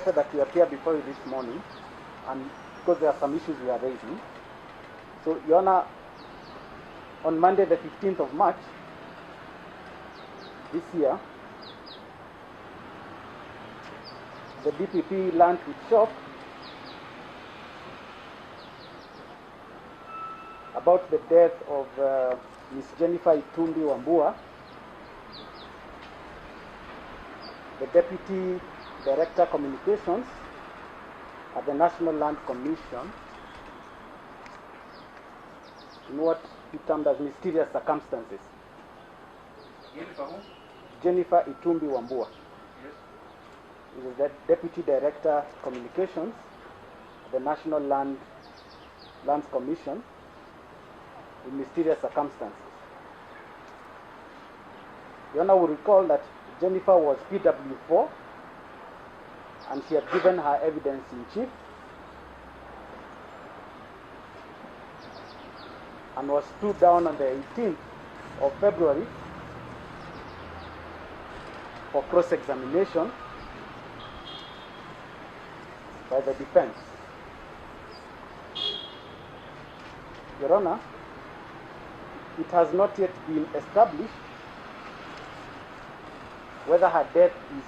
requested that we appear before you this morning, and because there are some issues we are raising. So, Your Honor, on Monday the 15th of March this year, the DPP learned with shock about the death of Ms. Jennifer Itumbi Wambua, the Deputy Director Communications at the National Land Commission, in what he termed as mysterious circumstances. Jennifer who? Jennifer Itumbi Wambua. Yes. He is the Deputy Director Communications at the National Lands Commission in mysterious circumstances. Your Honor will recall that Jennifer was PW4 and she had given her evidence in chief and was stood down on the 18th of February for cross-examination by the defense. Your Honor, it has not yet been established whether her death is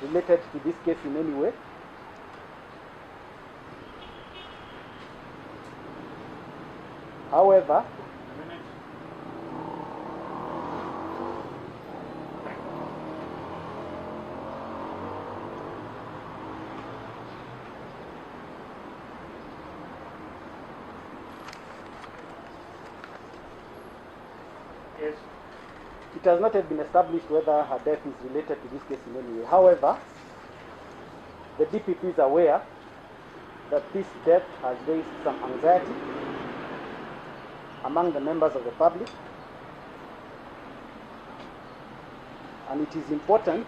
related to this case in any way. However, Yes. it has not yet been established whether her death is related to this case in any way. However, the DPP is aware that this death has raised some anxiety among the members of the public, and it is important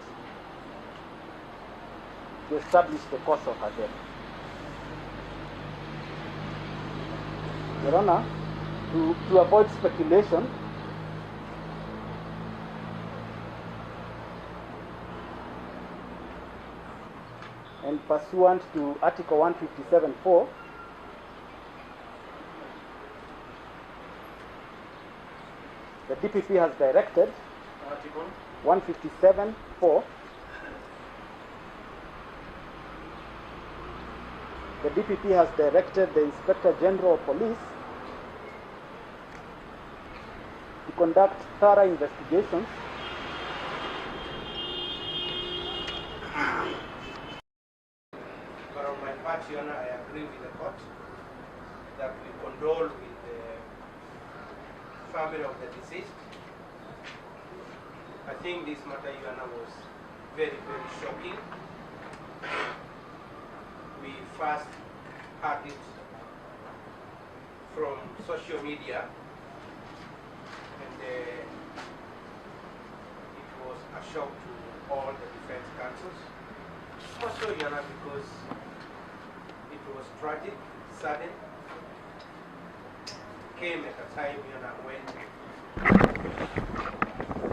to establish the cause of her death. Your Honor, to avoid speculation, and pursuant to Article 157.4, the DPP has directed Article 157.4. The DPP has directed the Inspector General of Police to conduct thorough investigations But on my part, Your Honor, I agree with the court that we condole with the family of the deceased. I think this matter, Your Honor, was very, very shocking. We first heard it from social media, and it was a shock to all the defense counsels. Also, Your Honor, because it was tragic, sudden, came at a time, Your Honor, when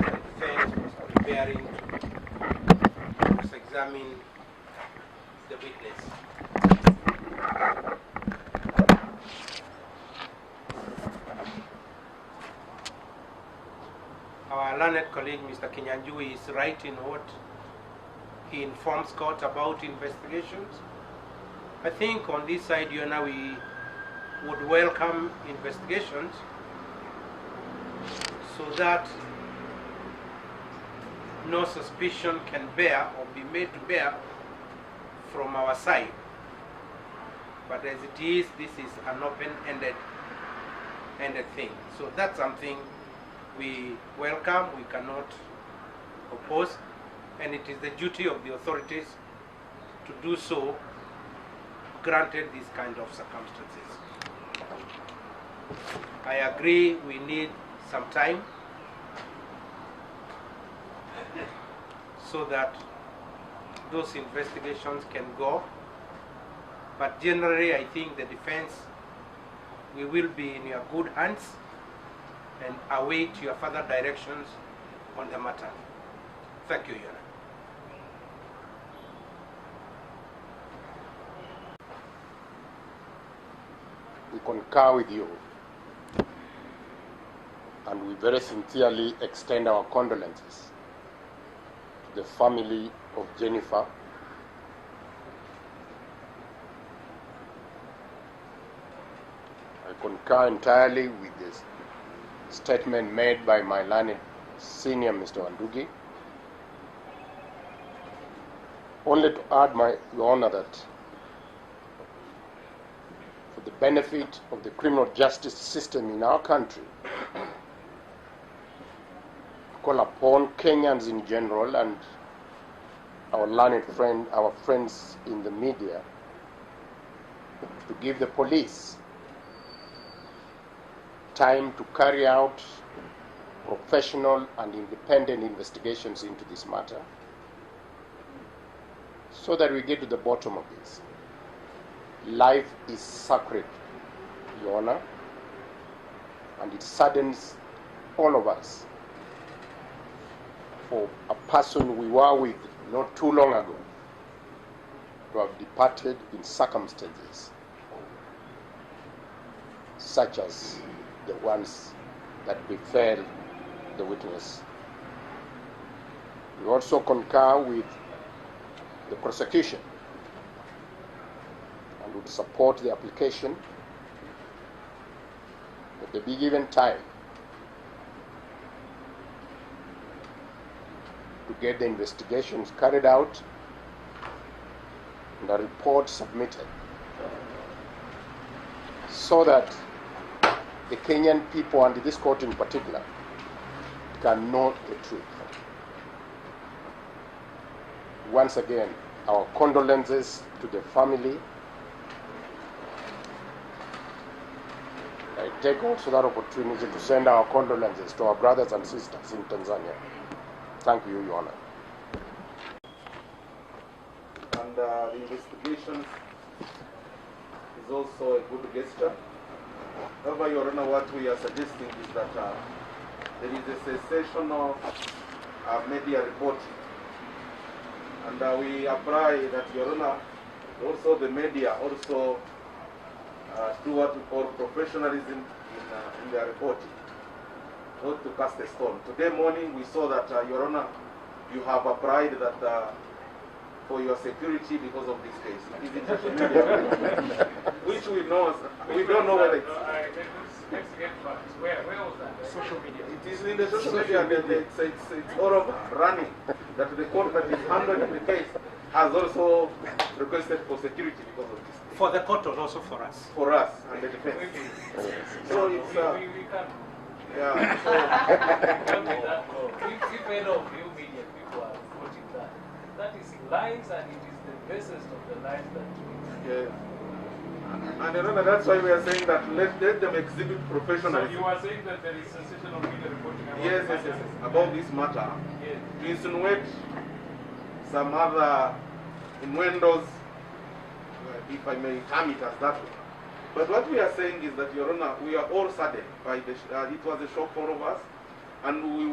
the defense was preparing to examine the witness. Our learned colleague, Mr. Kinyanjui, is right in what he informs court about investigations. I think on this side, Your Honor, we would welcome investigations so that no suspicion can bear or be made to bear from our side. But as it is, this is an open-ended thing. So that's something we welcome, we cannot oppose, and it is the duty of the authorities to do so, granted these kind of circumstances. I agree we need some time so that those investigations can go. But generally, I think the defense, we will be in your good hands and await your further directions on the matter. Thank you, Your Honor. we concur with you, and we very sincerely extend our condolences to the family of Jennifer. I concur entirely with this statement made by my learned senior, Mr. Wandugi. Only to add, Your Honor, that for the benefit of the criminal justice system in our country, call upon Kenyans in general and our learned friend, our friends in the media, to give the police time to carry out professional and independent investigations into this matter, so that we get to the bottom of this. Life is sacred, Your Honor, and it saddens all of us for a person we were with not too long ago to have departed in circumstances such as the ones that befell the witness. We also concur with the prosecution and would support the application that there be given time to get the investigations carried out and a report submitted, so that the Kenyan people and this court in particular can know the truth. Once again, our condolences to the family. I take also that opportunity to send our condolences to our brothers and sisters in Tanzania. Thank you, Your Honor. And the investigation is also a good gesture. However, Your Honor, what we are suggesting is that there is a sensational media reporting. And we apply that, Your Honor, also the media also do what we call professionalism in their reporting, not to cast a stone. Today morning we saw that, Your Honor, you have applied that for your security because of this case. It is in social media, which we know, we don't know whether it's... Let's get facts. Where was that? Social media. It is in the social media, and it's all over running that the court that is handling the case has also requested for security because of this. For the court or also for us? For us and the defense. So it's... we can't. Yeah. So, If any of you media people are reporting that, that is lies, and it is the basis of the lies that we... yeah. And you know, that's why we are saying that let them exhibit professionalism. So you are saying that there is sensational media reporting about Yes, about this matter. Yes. To insinuate some other innuendos, if I may term it as that way. But what we are saying is that, Your Honor, we are all saddened by the, it was a shock for all of us, and we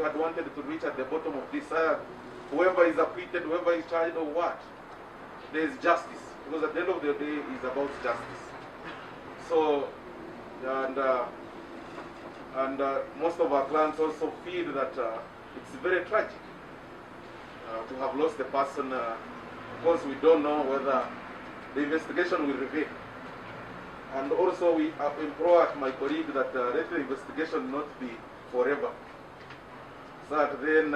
had wanted to reach at the bottom of this. Whoever is acquitted, whoever is charged or what, there is justice. Because at the end of the day, it's about justice. So, and most of our clients also feel that it's very tragic to have lost the person. Of course, we don't know whether the investigation will reveal. And also, we implore my colleague that let the investigation not be forever. So that then,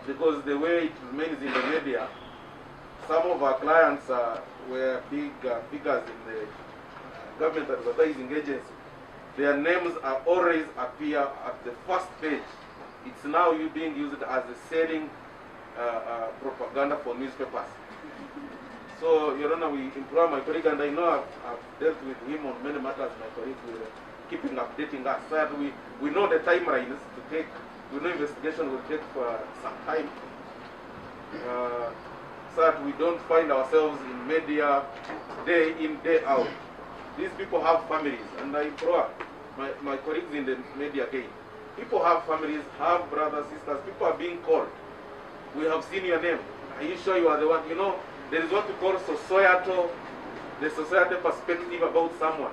because the way it remains in the media, some of our clients were big figures in the government advertising agency. Their names are always appear at the first page. It's now being used as a selling propaganda for newspapers. So, Your Honor, we implore my colleague, and I know I've dealt with him on many matters, my colleague will keeping updating us. So that we know the timelines to take, we know investigation will take for some time. So that we don't find ourselves in media day in, day out. These people have families, and I implore my colleagues in the media again. People have families, have brothers, sisters, people are being called. We have seen your name. Are you sure you are the one? You know, there is what we call societal the society perspective about someone.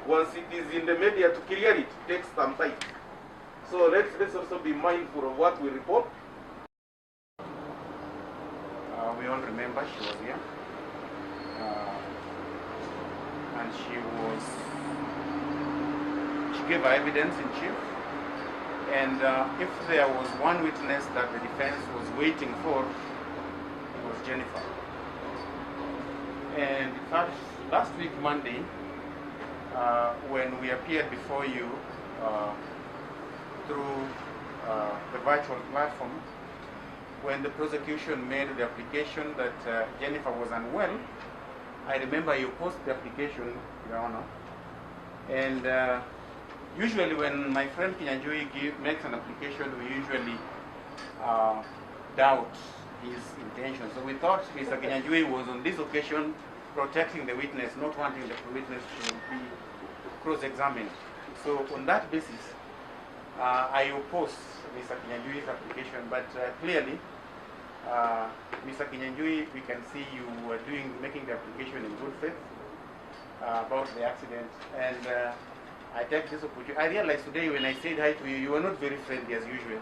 Once it is in the media, to clear it takes some time. So let's also be mindful of what we report. We all remember she was here, and she gave her evidence in chief. And if there was one witness that the defense was waiting for, it was Jennifer. And in fact, last week Monday, when we appeared before you through the virtual platform, when the prosecution made the application that Jennifer was unwell, I remember you posted the application, Your Honor. And usually when my friend Kinyanjui makes an application, we usually doubt his intention. So we thought Mr. Kinyanjui was on this occasion protecting the witness, not wanting the witness to be cross-examined. So on that basis, I oppose Mr. Kinyanjui's application, but clearly, Mr. Kinyanjui, we can see you were making the application in good faith about the accident, and I take this opportunity. I realized today when I said hi to you, you were not very friendly as usual.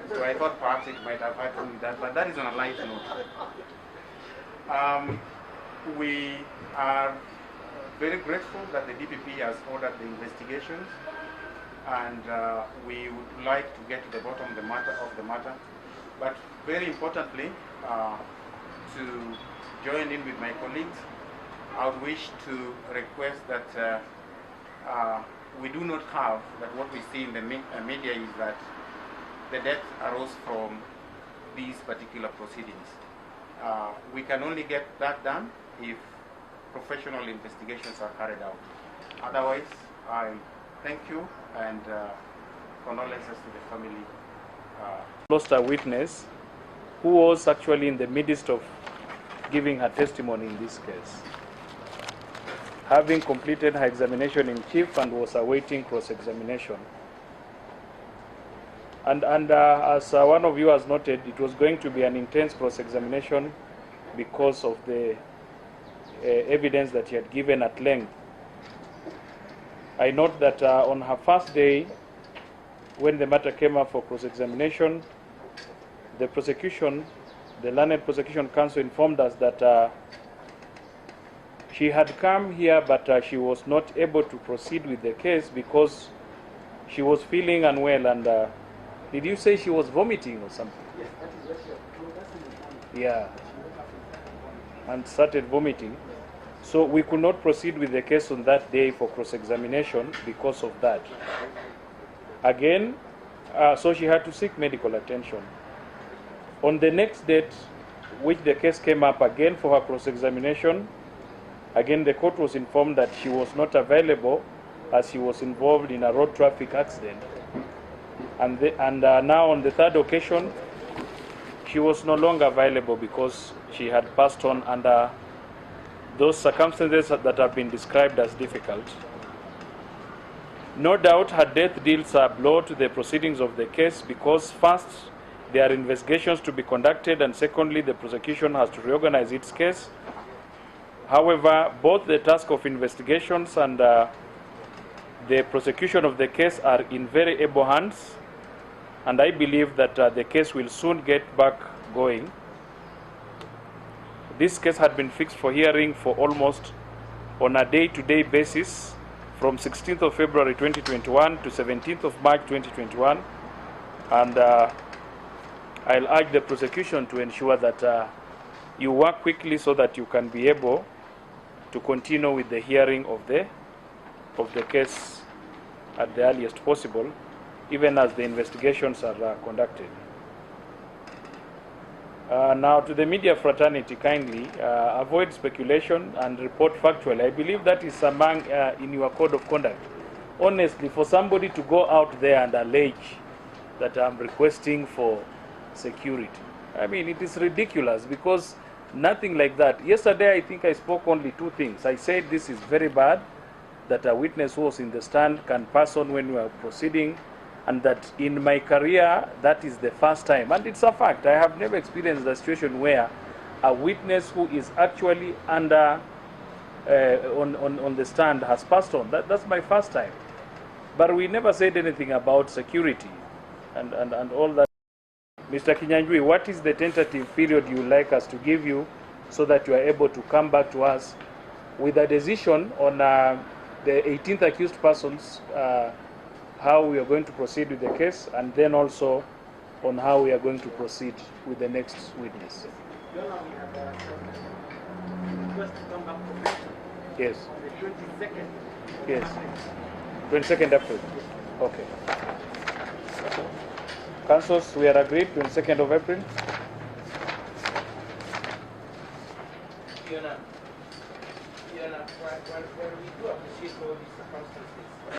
So I thought perhaps it might have happened with that, but that is on a light note. We are very grateful that the DPP has ordered the investigations, and we would like to get to the bottom of the matter. But very importantly, to join in with my colleagues, I would wish to request that we do not have that what we see in the media is that the death arose from these particular proceedings. We can only get that done if professional investigations are carried out. Otherwise, I thank you and condolences to the family. Lost a witness who was actually in the midst of giving her testimony in this case, having completed her examination in chief and was awaiting cross-examination. And as one of you has noted, it was going to be an intense cross-examination because of the evidence that she had given at length. I note that on her first day, when the matter came up for cross-examination, the prosecution, the Learned Prosecution Council, informed us that she had come here, but she was not able to proceed with the case because she was feeling unwell. And did you say she was vomiting or something? Yes, that is what she Yeah, and started vomiting. So we could not proceed with the case on that day for cross-examination because of that. Again, so she had to seek medical attention. On the next date, which the case came up again for her cross-examination, again the court was informed that she was not available as she was involved in a road traffic accident. And now on the third occasion, she was no longer available because she had passed on under those circumstances that have been described as difficult. No doubt her death deals a blow to the proceedings of the case because first, there are investigations to be conducted, and secondly, the prosecution has to reorganize its case. However, both the task of investigations and the prosecution of the case are in very able hands, and I believe that the case will soon get back going. This case had been fixed for hearing for almost on a day-to-day basis from 16th of February 2021 to 17th of March 2021, and I'll urge the prosecution to ensure that you work quickly so that you can be able to continue with the hearing of the case at the earliest possible, even as the investigations are conducted. Now, to the media fraternity, kindly avoid speculation and report factually. I believe that is among in your code of conduct. Honestly, for somebody to go out there and allege that I'm requesting for security, I mean, it is ridiculous because nothing like that. Yesterday, I think I spoke only two things. I said this is very bad, that a witness who was in the stand can pass on when we are proceeding, and that in my career, that is the first time. And it's a fact. I have never experienced a situation where a witness who is actually under on the stand has passed on. That's my first time. But we never said anything about security and all that. Mr. Kinyanjui, what is the tentative period you would like us to give you so that you are able to come back to us with a decision on the 18th accused persons, how we are going to proceed with the case, and then also on how we are going to proceed with the next witness? Request to come back for mention Yes. on the 22nd. Yes. 22nd April. Okay. Councils, we are agreed, 22nd of April. Fiona, when we do appreciate all these circumstances,